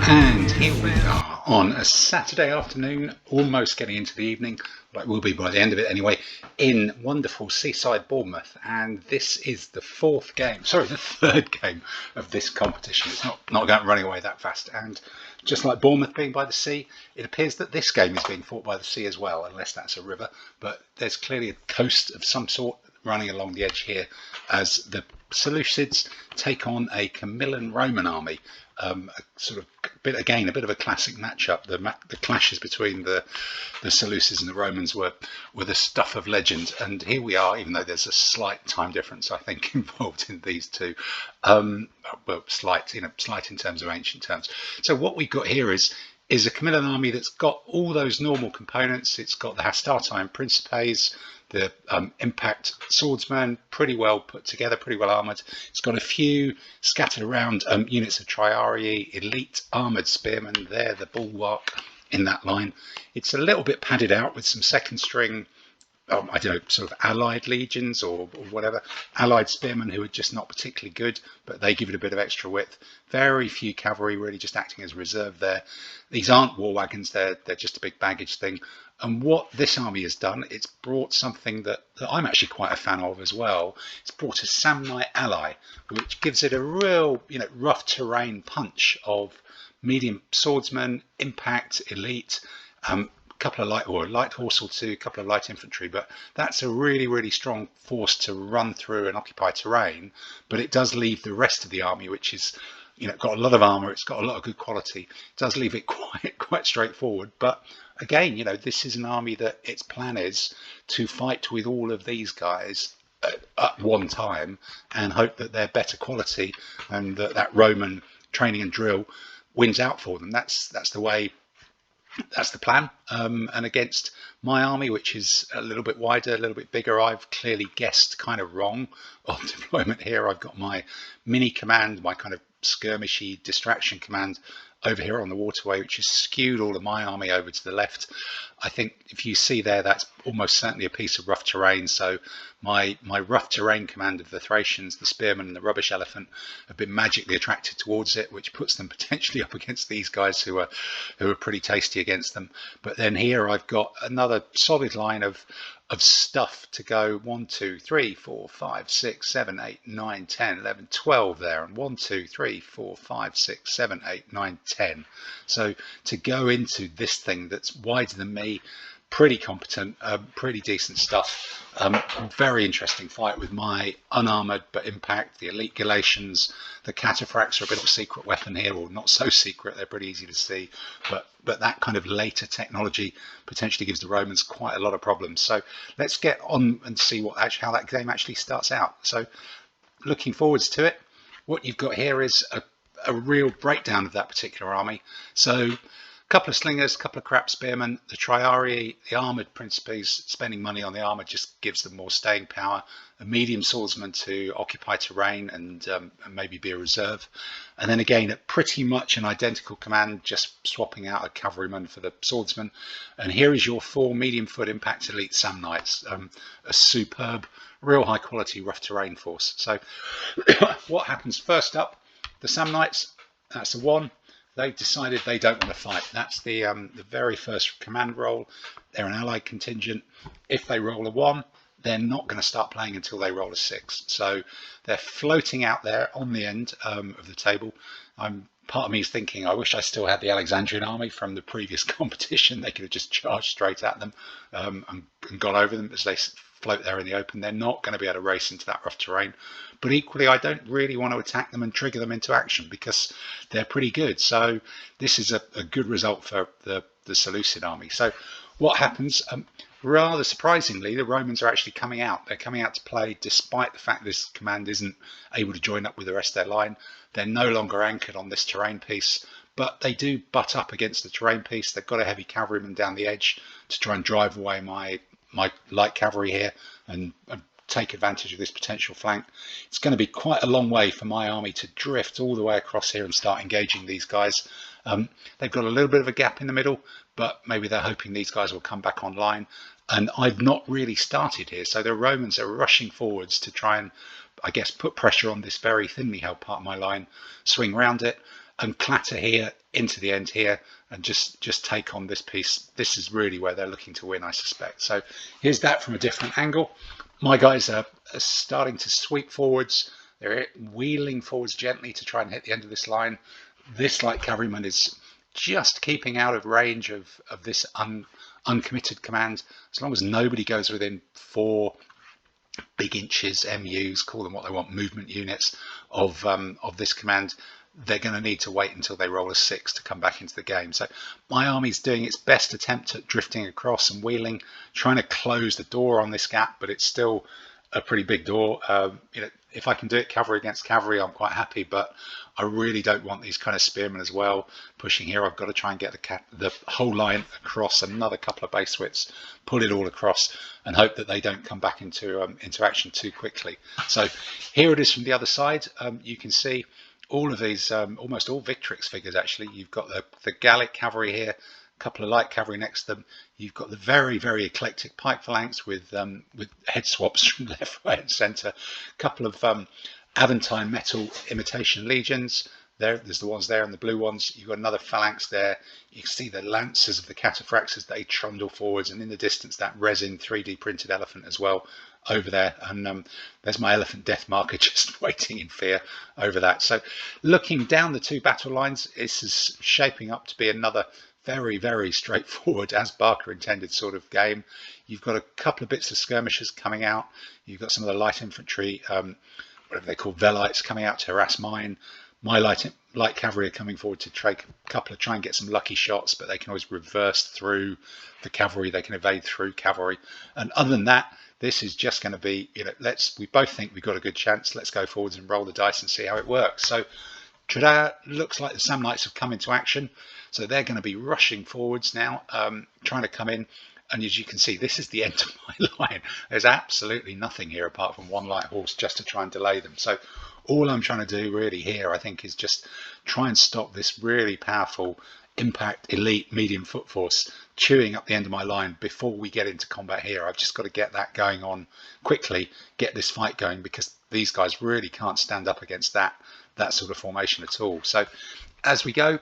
And here we are on a Saturday afternoon, almost getting into the evening, but it will be by the end of it anyway, in wonderful seaside Bournemouth. And this is the third game of this competition. It's not running away that fast. And just like Bournemouth being by the sea, it appears that this game is being fought by the sea as well, unless that's a river. But there's clearly a coast of some sort running along the edge here as the Seleucids take on a Camillan Roman army. A bit of a classic matchup. The clashes between the Seleucids and the Romans were the stuff of legend, and here we are. Even though there's a slight time difference, I think, involved in these two. Slight in terms of ancient terms. So what we've got here is a Camillan army that's got all those normal components. It's got the Hastati and Principes, the impact swordsman, pretty well put together, pretty well armoured. It's got a few scattered around units of Triarii, elite armoured spearmen. They're the bulwark in that line. It's a little bit padded out with some second string, sort of allied legions or whatever, allied spearmen who are just not particularly good, but they give it a bit of extra width. Very few cavalry, really just acting as reserve there. These aren't war wagons, they're just a big baggage thing. And what this army has done, it's brought something that I'm actually quite a fan of as well. It's brought a Samnite ally, which gives it a real, rough terrain punch of medium swordsmen, impact, elite, couple of light horse or two, a couple of light infantry, but that's a really strong force to run through and occupy terrain. But it does leave the rest of the army, which is got a lot of armor, it's got a lot of good quality, it does leave it quite straightforward. But again, this is an army that its plan is to fight with all of these guys at one time and hope that they're better quality and that Roman training and drill wins out for them. That's the way. That's the plan. And against my army, which is a little bit wider, a little bit bigger, I've clearly guessed kind of wrong on deployment here. I've got my mini command, my kind of skirmishy distraction command over here on the waterway, which has skewed all of my army over to the left. I think if you see there, that's almost certainly a piece of rough terrain. So my rough terrain command of the Thracians, the spearmen and the rubbish elephant have been magically attracted towards it, which puts them potentially up against these guys who are pretty tasty against them. But then here I've got another solid line of stuff to go 1, 2, 3, 4, 5, 6, 7, 8, 9, 10, 11, 12 there, and 1, 2, 3, 4, 5, 6, 7, 8, 9, 10. So to go into this thing that's wider than me, pretty competent, pretty decent stuff. Very interesting fight with my unarmored but impact, the elite Galatians. The cataphracts are a bit of a secret weapon here, or not so secret, they're pretty easy to see, but that kind of later technology potentially gives the Romans quite a lot of problems. So let's get on and see how that game actually starts out. So looking forwards to it. What you've got here is a real breakdown of that particular army. So a couple of slingers, a couple of crap spearmen, the Triarii, the armoured Principes. Spending money on the armour just gives them more staying power. A medium swordsman to occupy terrain and maybe be a reserve. And then again, at pretty much an identical command, just swapping out a cavalryman for the swordsman. And here is your 4 medium foot impact elite Samnites, a superb, real high quality rough terrain force. So what happens first up? The Samnites, that's the 1. They've decided they don't want to fight. That's the very first command roll. They're an allied contingent. If they roll a 1, they're not going to start playing until they roll a 6. So they're floating out there on the end of the table. Part of me is thinking, I wish I still had the Alexandrian army from the previous competition. They could have just charged straight at them and gone over them as they float there in the open. They're not going to be able to race into that rough terrain. But equally, I don't really want to attack them and trigger them into action because they're pretty good. So this is a good result for the Seleucid army. So what happens? Rather surprisingly, the Romans are actually coming out. They're coming out to play despite the fact this command isn't able to join up with the rest of their line. They're no longer anchored on this terrain piece, but they do butt up against the terrain piece. They've got a heavy cavalryman down the edge to try and drive away my light cavalry here and take advantage of this potential flank. It's going to be quite a long way for my army to drift all the way across here and start engaging these guys. They've got a little bit of a gap in the middle, but maybe they're hoping these guys will come back online. And I've not really started here, so the Romans are rushing forwards to try and, I guess, put pressure on this very thinly held part of my line, swing around it. and clatter here into the end here and just take on this piece. This is really where they're looking to win, I suspect. So here's that from a different angle. My guys are starting to sweep forwards. They're wheeling forwards gently to try and hit the end of this line. This light cavalryman is just keeping out of range of this uncommitted command. As long as nobody goes within 4 big inches, MUs, call them what they want, movement units of this command, they're going to need to wait until they roll a 6 to come back into the game. So my army's doing its best attempt at drifting across and wheeling, trying to close the door on this gap, but it's still a pretty big door. You know, if I can do it cavalry against cavalry, I'm quite happy, but I really don't want these kind of spearmen as well pushing here. I've got to try and get the whole line across, another couple of base widths, pull it all across, and hope that they don't come back into action too quickly. So here it is from the other side. You can see all of these, almost all Victrix figures actually. You've got the Gallic cavalry here, a couple of light cavalry next to them. You've got the very, very eclectic pike phalanx with head swaps from left, right, and centre. A couple of Aventine metal imitation legions. There's the ones there and the blue ones. You've got another phalanx there. You can see the lancers of the cataphracts as they trundle forwards, and in the distance that resin 3D printed elephant as well over there. And there's my elephant death marker just waiting in fear over that. So looking down the 2 battle lines, this is shaping up to be another very, very straightforward, as Barker intended, sort of game. You've got a couple of bits of skirmishers coming out. You've got some of the light infantry, whatever they call velites, coming out to harass mine. My light cavalry are coming forward to try and get some lucky shots, but they can always reverse through the cavalry. They can evade through cavalry. And other than that, this is just going to be, you know, we both think we've got a good chance. Let's go forwards and roll the dice and see how it works. So Tradea looks like the Samnites have come into action. So they're going to be rushing forwards now, trying to come in. And as you can see, this is the end of my line. There's absolutely nothing here apart from 1 light horse just to try and delay them. So all I'm trying to do really here, I think, is just try and stop this really powerful impact elite medium foot force chewing up the end of my line before we get into combat here. I've just got to get that going on quickly, get this fight going, because these guys really can't stand up against that sort of formation at all. So as we go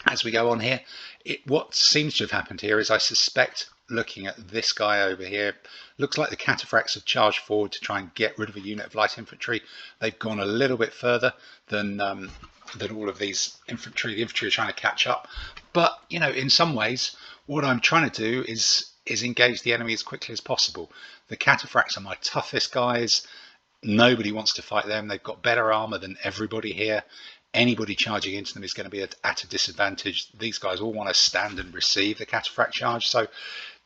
on here, what seems to have happened here is, I suspect, looking at this guy over here, looks like the cataphracts have charged forward to try and get rid of a unit of light infantry. They've gone a little bit further than all of these infantry. The infantry are trying to catch up, but you know, in some ways, what I'm trying to do is engage the enemy as quickly as possible. The cataphracts are my toughest guys. Nobody wants to fight them. They've got better armor than everybody here. Anybody charging into them is going to be at a disadvantage. These guys all want to stand and receive the cataphract charge. So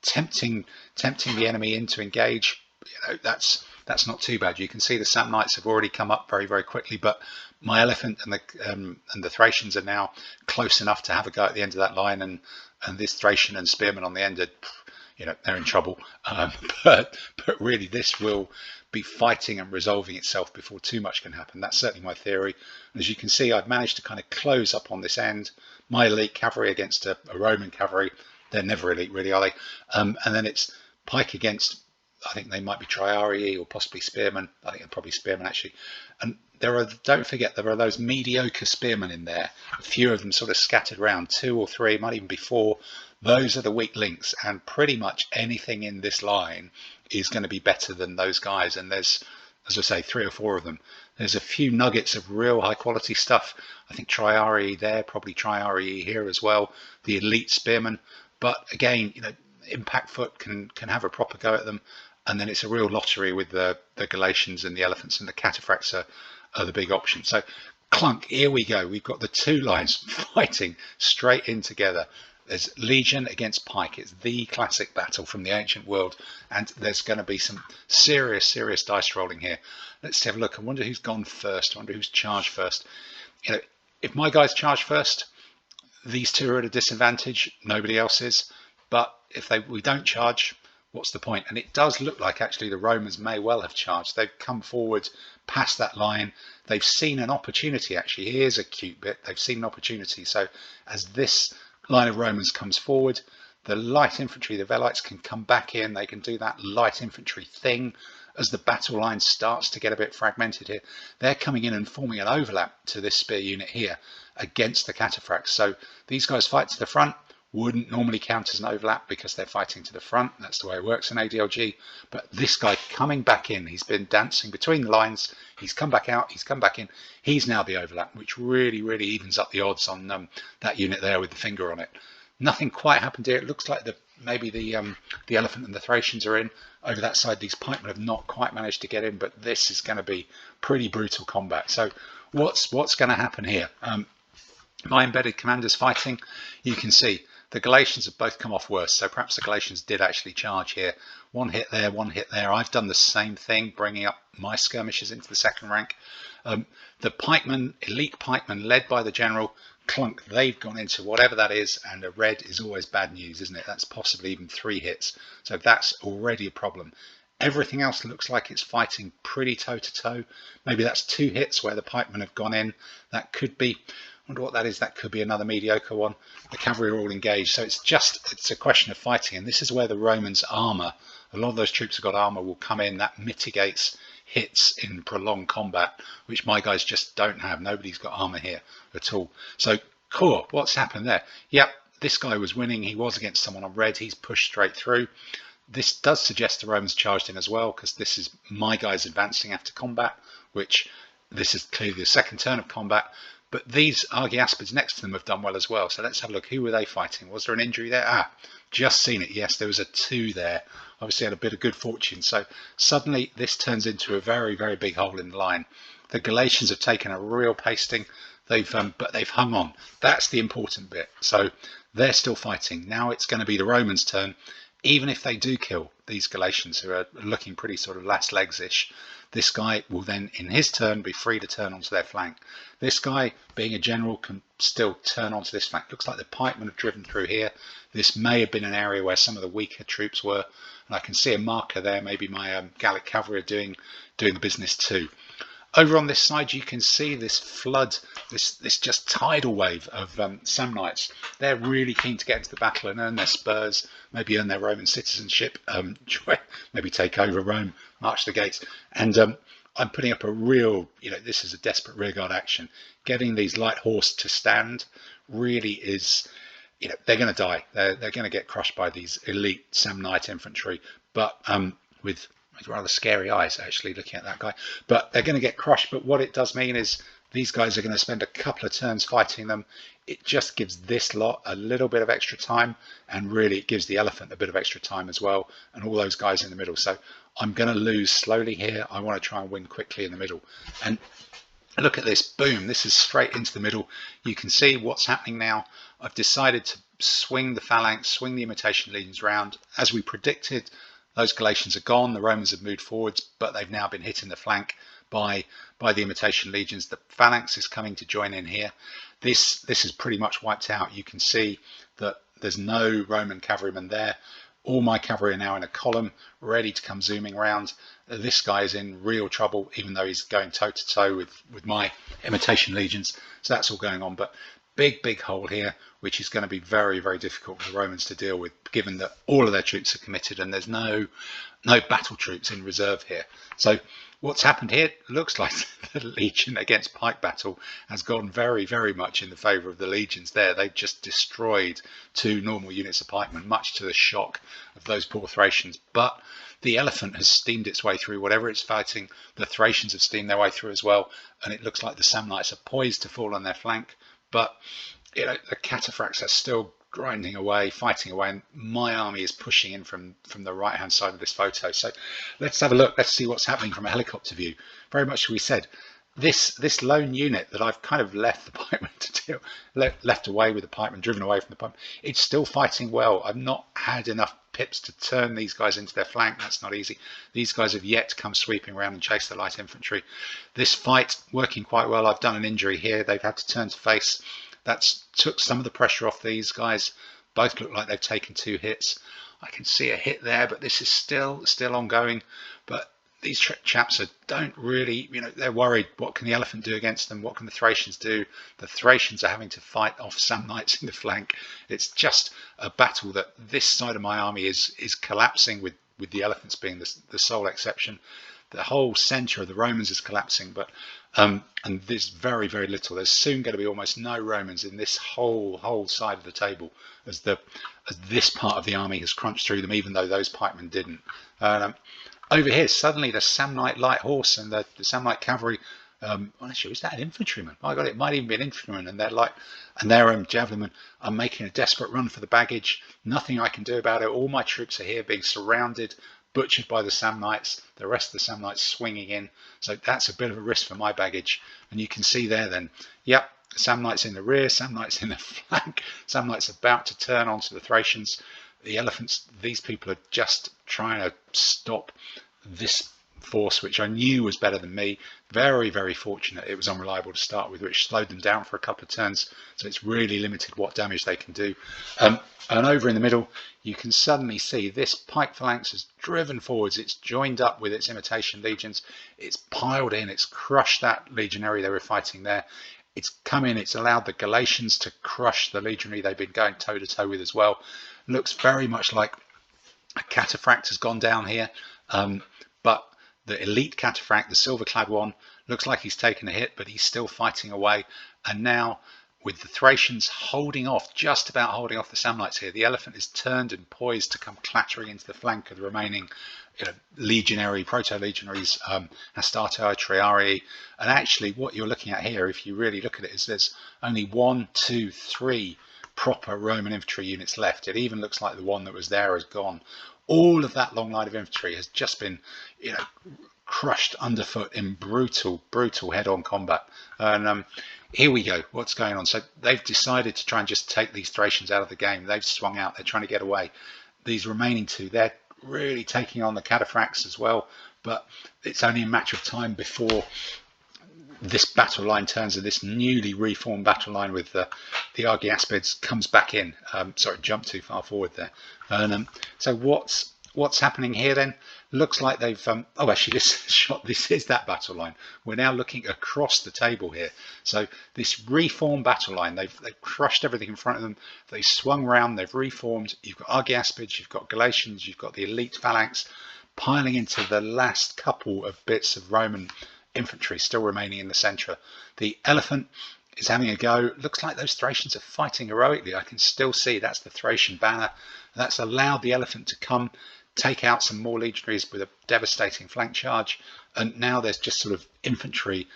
tempting the enemy in to engage, you know, that's not too bad. You can see the Samnites have already come up very, very quickly, but my elephant and the Thracians are now close enough to have a go at the end of that line, and this Thracian and spearman on the end are, you know, they're in trouble. But really, this will be fighting and resolving itself before too much can happen. That's certainly my theory. And as you can see, I've managed to kind of close up on this end. My elite cavalry against a Roman cavalry. They're never elite, really, are they? And then it's pike against, I think they might be Triarii or possibly spearmen. I think they're probably spearmen, actually. And don't forget, there are those mediocre spearmen in there. A few of them sort of scattered around, 2 or 3, might even be 4. Those are the weak links, and pretty much anything in this line is going to be better than those guys. And there's, as I say, 3 or 4 of them. There's a few nuggets of real high quality stuff. I think Triarii there, probably Triarii here as well. The elite spearmen. But again, you know, impact foot can have a proper go at them. And then it's a real lottery with the Galatians and the elephants, and the cataphracts are the big option. So clunk, here we go. We've got the 2 lines fighting straight in together. There's Legion against Pike. It's the classic battle from the ancient world, and there's going to be some serious dice rolling here. Let's have a look. I wonder who's gone first. I wonder who's charged first. You know, if my guys charge first, these 2 are at a disadvantage. Nobody else is. But if we don't charge, what's the point? And it does look like actually the Romans may well have charged. They've come forward past that line. They've seen an opportunity. Actually, here's a cute bit. They've seen an opportunity. So as this line of Romans comes forward, the light infantry, the Velites, can come back in. They can do that light infantry thing as the battle line starts to get a bit fragmented here, they're coming in and forming an overlap to this spear unit here against the cataphracts. So these guys fight to the front, wouldn't normally count as an overlap because they're fighting to the front. That's the way it works in ADLG. But this guy coming back in, he's been dancing between the lines. He's come back out, he's come back in. He's now the overlap, which really, really evens up the odds on that unit there with the finger on it. Nothing quite happened here. It looks like maybe the elephant and the Thracians are in. Over that side, these pikemen have not quite managed to get in, but this is going to be pretty brutal combat. So what's going to happen here? My embedded commander's fighting. You can see the Galatians have both come off worse, so perhaps the Galatians did actually charge here. One hit there, one hit there. I've done the same thing, bringing up my skirmishers into the second rank. The pikemen, elite pikemen, led by the general, Clunk, they've gone into whatever that is, and a red is always bad news, isn't it? That's possibly even 3 hits, so that's already a problem. Everything else looks like it's fighting pretty toe-to-toe. Maybe that's 2 hits where the pikemen have gone in. That could be, I wonder what that is, that could be another mediocre one. The cavalry are all engaged, so it's a question of fighting, and this is where the Romans' armour, a lot of those troops have got armour, will come in. That mitigates hits in prolonged combat, which my guys just don't have. Nobody's got armour here at all. So, cool, what's happened there? Yep, this guy was winning. He was against someone on red. He's pushed straight through. This does suggest the Romans charged in as well, because this is my guys advancing after combat, which this is clearly the second turn of combat. But these Argiaspids next to them have done well as well. So let's have a look. Who were they fighting? Was there an injury there? Ah, just seen it. Yes, there was a 2 there. Obviously had a bit of good fortune. So suddenly this turns into a very, very big hole in the line. The Galatians have taken a real pasting. But they've hung on. That's the important bit. So they're still fighting. Now it's going to be the Romans' turn. Even if they do kill these Galatians, who are looking pretty sort of last legs-ish, this guy will then, in his turn, be free to turn onto their flank. This guy, being a general, can still turn onto this flank. Looks like the pikemen have driven through here. This may have been an area where some of the weaker troops were, and I can see a marker there. Maybe my Gallic cavalry are doing the business too. Over on this side, you can see this flood, this just tidal wave of Samnites. They're really keen to get into the battle and earn their spurs, maybe earn their Roman citizenship, maybe take over Rome, march the gates. And I'm putting up a real, this is a desperate rearguard action. Getting these light horse to stand really is, they're going to die. They're going to get crushed by these elite Samnite infantry, but with rather scary eyes, actually, looking at that guy. But they're going to get crushed. But what it does mean is these guys are going to spend a couple of turns fighting them. It just gives this lot a little bit of extra time, and really it gives the elephant a bit of extra time as well, and all those guys in the middle. So I'm going to lose slowly here. I want to try and win quickly in the middle. And look at this, boom, this is straight into the middle. You can see what's happening now. I've decided to swing the phalanx, swing the imitation legions round. As we predicted, those Galatians are gone. The Romans have moved forwards, but they've now been hit in the flank by the imitation legions. The phalanx is coming to join in here. This is pretty much wiped out. You can see that there's no Roman cavalrymen there. All my cavalry are now in a column, ready to come zooming around. This guy is in real trouble, even though he's going toe-to-toe with my imitation legions. So that's all going on. But big hole here, which is going to be very, very difficult for the Romans to deal with, given that all of their troops are committed and there's no battle troops in reserve here. So what's happened here, looks like the legion against pike battle has gone very, very much in the favour of the legions there. They've just destroyed 2 normal units of pikemen, much to the shock of those poor Thracians. But the elephant has steamed its way through whatever it's fighting. The Thracians have steamed their way through as well, and it looks like the Samnites are poised to fall on their flank. But the cataphracts are still grinding away, fighting away, and my army is pushing in from the right hand side of this photo. So let's have a look. Let's see what's happening from a helicopter view. Very much we said, this lone unit that I've kind of left the pikemen to deal, left away with the pikemen, driven away from the pikemen, it's still fighting well. I've not had enough pips to turn these guys into their flank. That's not easy. These guys have yet to come sweeping around and chase the light infantry. This fight working quite well. I've done an injury here. They've had to turn to face. That's took some of the pressure off these guys. Both look like they've taken 2 hits. I can see a hit there, but this is still ongoing. But these chaps don't really, they're worried. What can the elephant do against them? What can the Thracians do? The Thracians are having to fight off Samnites in the flank. It's just a battle that this side of my army is collapsing with with the elephants being the sole exception. The whole centre of the Romans is collapsing, but and there's very, very little. There's soon going to be almost no Romans in this whole side of the table as this part of the army has crunched through them, even though those pikemen didn't. Over here, suddenly the Samnite light horse and the Samnite cavalry. Actually, is that an infantryman? My God, it might even be an infantryman, and their javelinmen are making a desperate run for the baggage. Nothing I can do about it. All my troops are here being surrounded, butchered by the Samnites, the rest of the Samnites swinging in. So that's a bit of a risk for my baggage. And you can see there then, yep, Samnites in the rear, Samnites in the flank, Samnites about to turn onto the Thracians. The elephants, these people are just trying to stop this force, which I knew was better than me. Very, very fortunate it was unreliable to start with, which slowed them down for a couple of turns, so it's really limited what damage they can do. And over in the middle, you can suddenly see this pike phalanx has driven forwards. It's joined up with its imitation legions. It's piled in. It's crushed that legionary they were fighting there. It's come in. It's allowed the Galatians to crush the legionary they've been going toe to toe with as well. Looks very much like a cataphract has gone down here, but the elite cataphract, the silver-clad one, looks like he's taken a hit, but he's still fighting away. And now, with the Thracians holding off, just about holding off the Samnites here, the elephant is turned and poised to come clattering into the flank of the remaining legionary, proto-legionaries, Hastati, Triarii. And actually, what you're looking at here, if you really look at it, is there's only 1, 2, 3 proper Roman infantry units left. It even looks like the one that was there has gone. All of that long line of infantry has just been, crushed underfoot in brutal head-on combat. And here we go. What's going on? So they've decided to try and just take these Thracians out of the game. They've swung out. They're trying to get away. These remaining two, they're really taking on the cataphracts as well. But it's only a matter of time before this battle line turns, and this newly reformed battle line with the Argiaspids comes back in. Sorry, jumped too far forward there. And so what's happening here then? Looks like they've actually this is that battle line. We're now looking across the table here. So this reformed battle line, they've crushed everything in front of them. They swung round, they've reformed. You've got Argiaspids, you've got Galatians, you've got the elite phalanx piling into the last couple of bits of Roman infantry still remaining in the centre. The elephant is having a go. Looks like those Thracians are fighting heroically. I can still see that's the Thracian banner. That's allowed the elephant to come, take out some more legionaries with a devastating flank charge, and now there's just sort of infantry,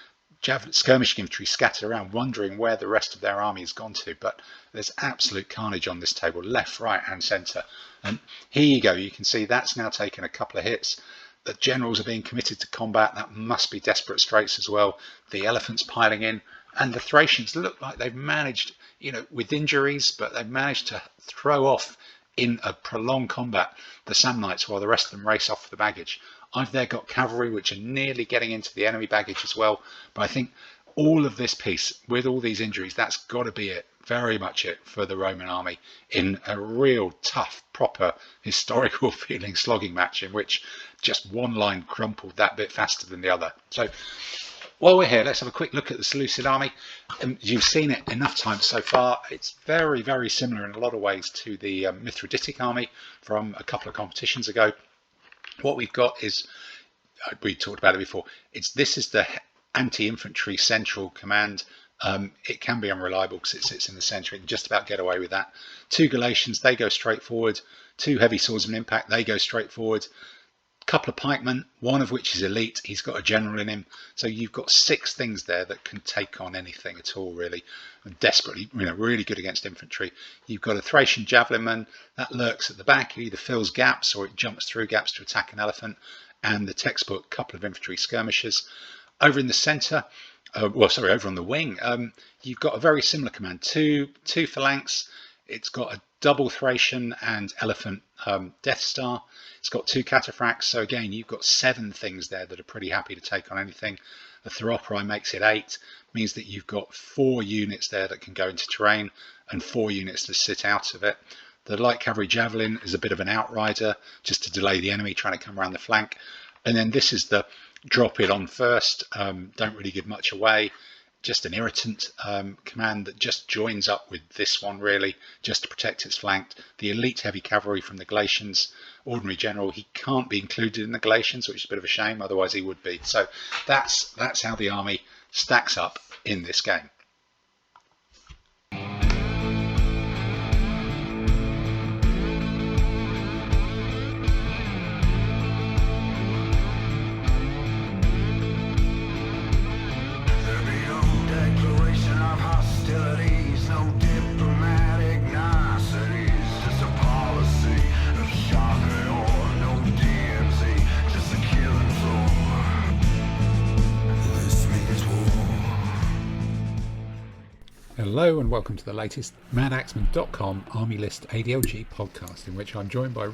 skirmishing infantry scattered around, wondering where the rest of their army has gone to. But there's absolute carnage on this table, left, right and centre. And here you go, you can see that's now taken a couple of hits. The generals are being committed to combat. That must be desperate straits as well. The elephants piling in, and the Thracians look like they've managed, with injuries, but they've managed to throw off in a prolonged combat the Samnites while the rest of them race off for the baggage. I've there got cavalry which are nearly getting into the enemy baggage as well. But I think all of this piece, with all these injuries, that's got to be it, very much it for the Roman army in a real tough, proper, historical feeling slogging match in which just one line crumpled that bit faster than the other. So while we're here, let's have a quick look at the Seleucid army. You've seen it enough times so far. It's very, very similar in a lot of ways to the Mithridatic army from a couple of competitions ago. What we've got is, we talked about it before, this is the anti-infantry central command. It can be unreliable because it sits in the centre. It can just about get away with that. 2 Galatians, they go straight forward. 2 heavy swordsmen impact, they go straight forward. Couple of pikemen, one of which is elite. He's got a general in him. So you've got 6 things there that can take on anything at all, really. And desperately, really good against infantry. You've got a Thracian javelinman that lurks at the back. It either fills gaps or it jumps through gaps to attack an elephant. And the textbook, couple of infantry skirmishers. Over in the centre, over on the wing, you've got a very similar command. 2 phalanx. It's got a double Thracian and elephant Death Star. It's got 2 cataphracts. So again, you've got 7 things there that are pretty happy to take on anything. The Theropori makes it 8. Means that you've got 4 units there that can go into terrain and 4 units to sit out of it. The light cavalry javelin is a bit of an outrider just to delay the enemy trying to come around the flank. And then this is the drop it on first. Don't really give much away. just an irritant command that just joins up with this one really, just to protect its flank. The elite heavy cavalry from the Galatians, ordinary general, he can't be included in the Galatians, which is a bit of a shame, otherwise he would be. So that's how the army stacks up in this game. Hello and welcome to the latest Madaxeman.com Army List ADLG podcast, in which I'm joined by Rick.